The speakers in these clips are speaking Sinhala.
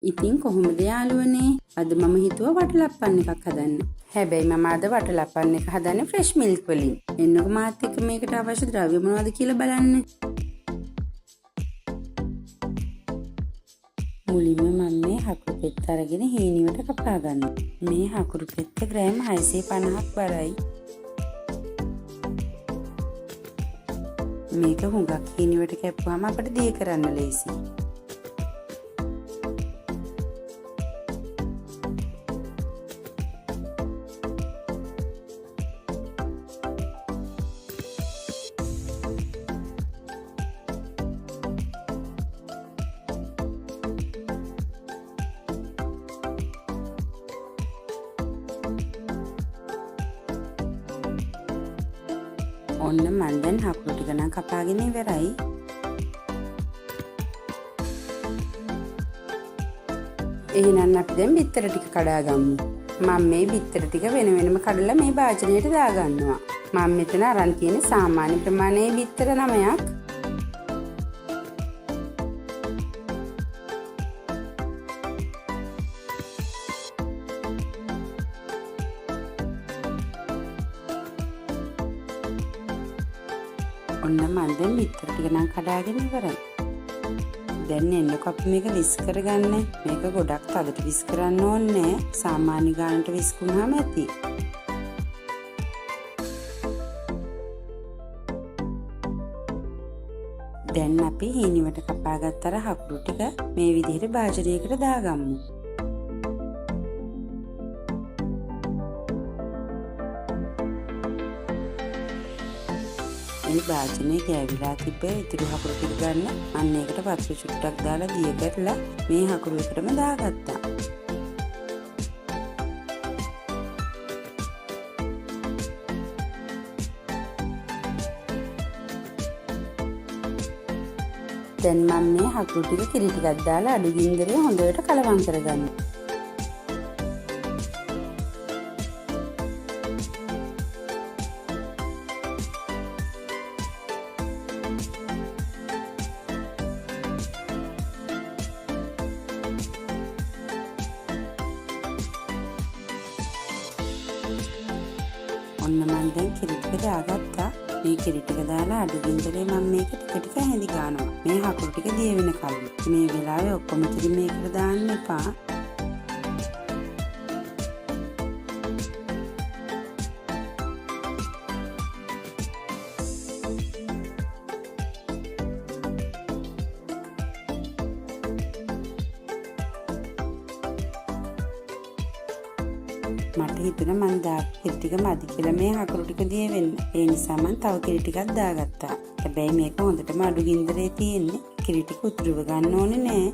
ඉතින් කොහොමද යාළුවනේ? අද මම හිතුවා වටලප්පන් එකක් හදන්න. හැබැයි මම අද වටලප්පන් එක හදන්නේ ෆ්‍රෙෂ් මිල්ක් වලින්. එන්නකො මාත් එක්ක මේකට අවශ්‍ය ද්‍රව්‍ය මොනවද කියලා බලන්න. මුලින්ම මම මේ හකුරු පෙත්ත අරගෙන හීනියට කපා ගන්නවා. මේ හකුරු පෙත්ත ග්‍රෑම් 650ක් බරයි. මේක හුඟක් හීනියට කැපුවාම අපිට දිය කරන්න ලේසියි. ඔන්න මන් දැන් හකුරු ටික නම් කපාගෙන ඉවරයි. එහෙනම් අපි දැන් බිත්තර ටික කඩා ගමු. මම මේ බිත්තර ටික වෙන වෙනම කඩලා මේ භාජනයට දාගන්නවා. මම මෙතන අරන් තියෙන සාමාන්‍ය ප්‍රමාණයේ බිත්තර 9ක්. ඔන්න මම දැන් බිත්තර ටික නම් කඩාගෙන ඉවරයි. දැන් එන්නකො අපි මේක විස් කරගන්න. මේක ගොඩක් තදට විස් කරන්න ඕනේ. සාමාන්‍ය ගානට විස්කුනහම ඇති. දැන් අපි හීනියට කපාගත්ත අර හකුරු ටික මේ විදිහට භාජනයකට දාගමු. මේ භාජනයේ ගෑවිලා තිබ්බේ ඉතුරු හකුරු ටික ගන්න අන්න ඒකට වතුර චුට්ටක් දාලා දිය කරලා මේ හකුරු එකටම දාගත්තා. දැන් මම මේ හකුරු ටික කිරි ටිකක් දාලා අඩු ගින්දරේ හොඳට කලවම් කරගන්නවා. ඔන්න මම දැන් කිරි ටික දාගත්තා. මේ කිරි ටික දාලා අඩු ගින්දරේ මම මේක ටික ටික හැඳි ගන්නවා. මේ හකුරු ටික දිය වෙන කලින්. මේ වෙලාවේ ඔක්කොම ටික මේකට දාන්න එපා. මට හිතුණා මං දාපු කිරි ටික මදි කියලා මේ හකුරු ටික දිය වෙන්න. ඒ නිසා මං තව කිරි ටිකක් දාගත්තා. හැබැයි මේක හොඳටම අඩු ගින්දරේ තියෙන්නේ. කිරි ටික උතුරව ගන්න ඕනේ නෑ.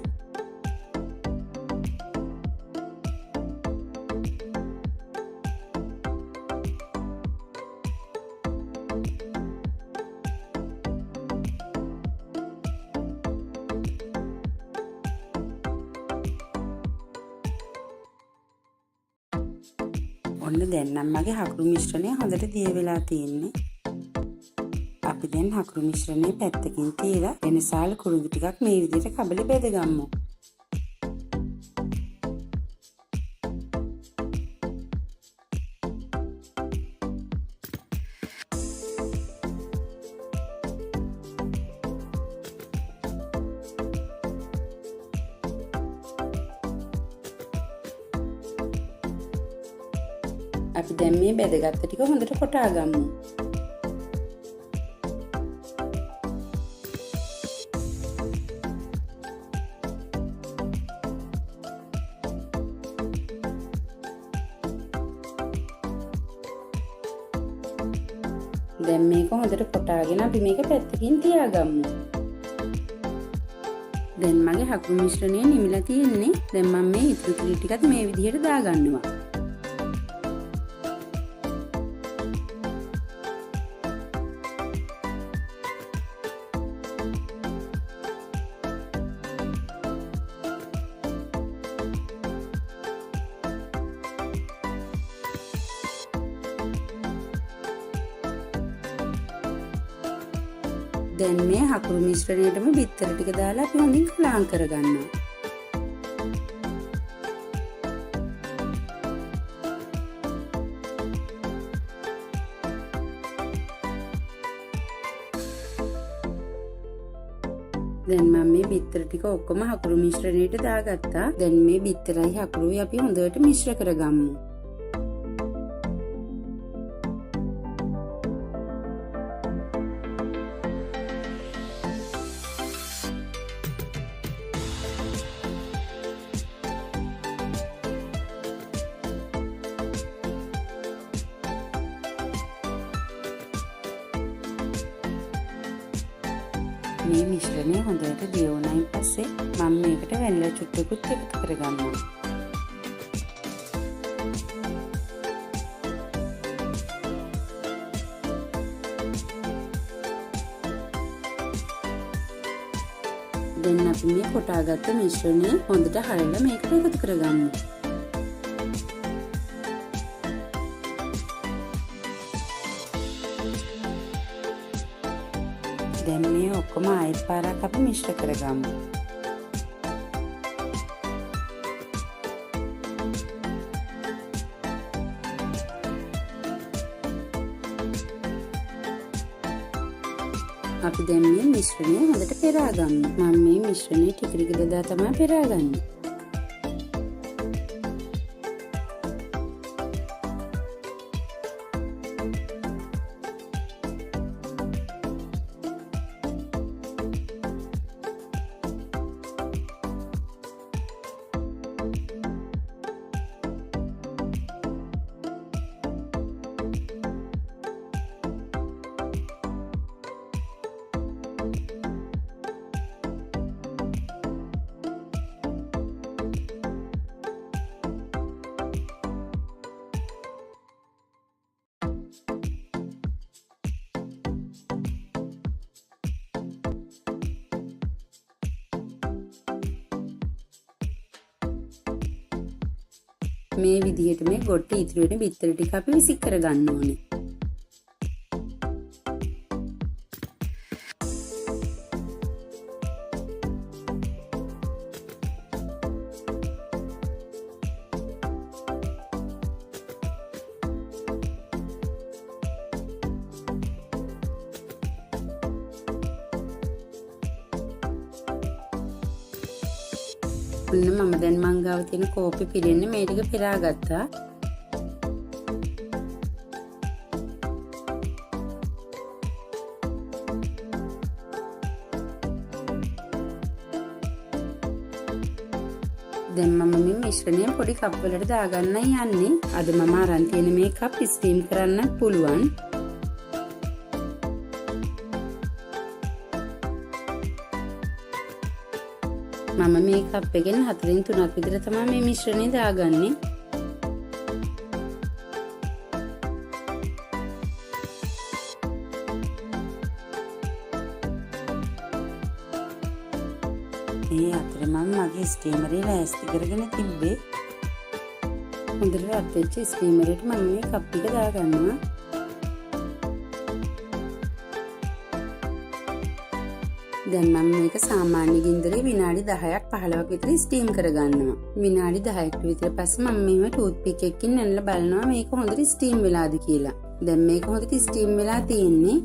ඔන්න දැන් නම් මගේ හකුරු මිශ්‍රණය හොඳට දිය වෙලා තියෙන්නේ. අපි දැන් හකුරු මිශ්‍රණය පැත්තකින් තියලා වෙනසාල කුරුඳු ටිකක් මේ විදිහට කබලේ බෙදගමු. අපි දැන් මේ බෙදගත්ත ටික හොඳට කොටා ගමු. දැන් මේක හොඳට කොටාගෙන අපි මේක පැත්තකින් තියාගමු. දැන් මගේ හකුරු මිශ්‍රණය නිමිලා තියෙන්නේ. දැන් මම මේ ඉතුරු කිරි ටිකත් මේ විදිහට දාගන්නවා. දැන් මේ හකුරු මිශ්‍රණයටම බිත්තර ටික දාලා අපි හොඳින් කලවම් කරගන්නවා. දැන් මම මේ බිත්තර ටික ඔක්කොම හකුරු මිශ්‍රණයට දාගත්තා. දැන් මේ බිත්තරයි හකුරුයි අපි හොඳට මිශ්‍ර කරගමු. මේ මිශ්‍රණය හොඳට දිය වුණායින් පස්සේ මම මේකට වැනිලා චුට්ටකුත් එකතු කරගන්නවා. දැන් අපි මේ කොටාගත්ත මිශ්‍රණය හොඳට හරලා මේකට එකතු කරගමු. දැන් මේ ඔක්කොම ආයෙත් පාරක් අපි මිශ්‍ර කරගමු. අපි දැන් මේ මිශ්‍රණය හොඳට පෙරාගමු. මම මේ මිශ්‍රණය ටික ටික දදා තමයි පෙරාගන්නේ. මේ විදිහට මේ ගොට්ට ඉතුරු වෙන බිත්තර ටික අපි විසි කර ගන්න ඕනේ. මම දැන් මං ගාව තියෙන කෝප්පේ පිරෙන්නේ මේ ටික පෙරා ගත්තා. දැන් මම මේ මිශ්‍රණය පොඩි කප් වලට දාගන්නයි යන්නේ. අද මම අරන් තියෙන මේ කප් ස්ටීම් කරන්න පුළුවන්. මම මේ කප් එකෙන් 4න් 3ක් විතර තමයි මේ මිශ්‍රණය දාගන්නේ. මේ අතරේ මම මගේ ස්ටීමරේ ලෑස්ති කරගෙන තිබ්බේ. හොඳට රත් වෙච්ච ස්ටීමරේට මම මේ කප් ටික දාගන්නවා. දැන් මම මේක සාමාන්‍ය ගින්දරේ විනාඩි 10ක් 15ක් විතර ස්ටීම් කරගන්නවා. විනාඩි 10ක් විතර පස්සේ මම මෙහෙම ටූත් පික් එකකින් නැනලා බලනවා මේක හොඳට ස්ටීම් වෙලාද කියලා. දැන් මේක හොඳට ස්ටීම් වෙලා තියෙන්නේ.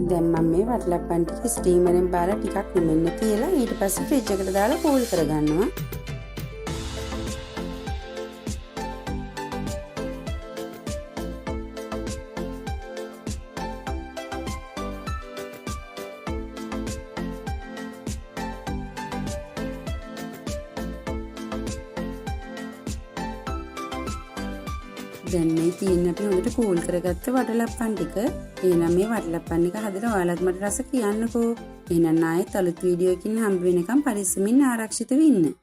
දැන් මම මේ වටලප්පන් ටික ස්ටීමරෙන් බාලා ටිකක් නිමෙන්න තියලා ඊට පස්සේ ෆ්‍රිජ් එකට දාලා කූල් කරගන්නවා. දැන් මේ තියෙන අපි හොඳට කූල් කරගත්ත වටලප්පන් ටික. එහෙනම් මේ වටලප්පන් එක හදලා ඔයාලත් මට රස කියන්නකෝ. එහෙනම් ආයෙත් අලුත් වීඩියෝ එකකින් හම්බ වෙනකම් පරිස්සමින් ආරක්ෂිතව ඉන්න.